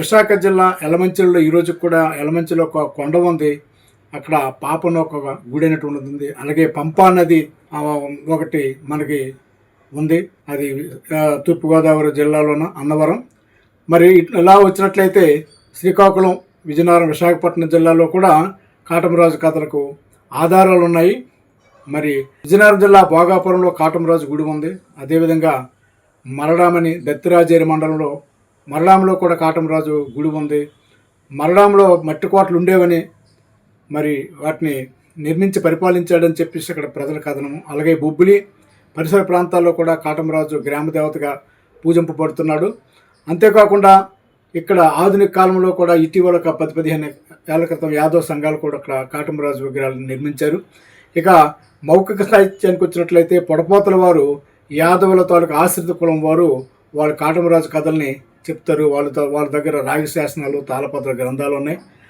విశాఖ జిల్లా యలమంచిలిలో ఈరోజు కూడా యలమంచిలో ఒక కొండ ఉంది. అక్కడ పాపను ఒక గుడి అనేటువంటిది ఉంది. అలాగే పంపా నది ఒకటి మనకి ఉంది. అది తూర్పుగోదావరి జిల్లాలోన అన్నవరం. మరి ఇలా వచ్చినట్లయితే శ్రీకాకుళం, విజయనగరం, విశాఖపట్నం జిల్లాలో కూడా కాటమరాజు కథలకు ఆధారాలు ఉన్నాయి. మరి విజయనగరం జిల్లా భోగాపురంలో కాటమరాజు గుడి ఉంది. అదేవిధంగా మరడామని దత్తిరాజేరి మండలంలో మరడాంలో కూడా కాటమరాజు గుడి ఉంది. మరడాంలో మట్టి కోటలు ఉండేవని, మరి వాటిని నిర్మించి పరిపాలించాడని చెప్పేసి అక్కడ ప్రజల కథనము. అలాగే బొబ్బిలి పరిసర ప్రాంతాల్లో కూడా కాటమరాజు గ్రామదేవతగా పూజింపబడుతున్నాడు. అంతేకాకుండా ఇక్కడ ఆధునిక కాలంలో కూడా ఇటీవల 10-15 ఏళ్ల క్రితం యాదవ్ సంఘాలు కూడా అక్కడ కాటమరాజు విగ్రహాలను నిర్మించారు. ఇక మౌఖిక సాహిత్యానికి వచ్చినట్లయితే పొడపోతల వారు యాదవుల తాలూకు ఆశ్రిత కులం వారు వాళ్ళ కాటమరాజు కథల్ని చెప్తారు. వాళ్ళ దగ్గర రాగి శాసనాలు, తాళపత్ర గ్రంథాలు ఉన్నాయి.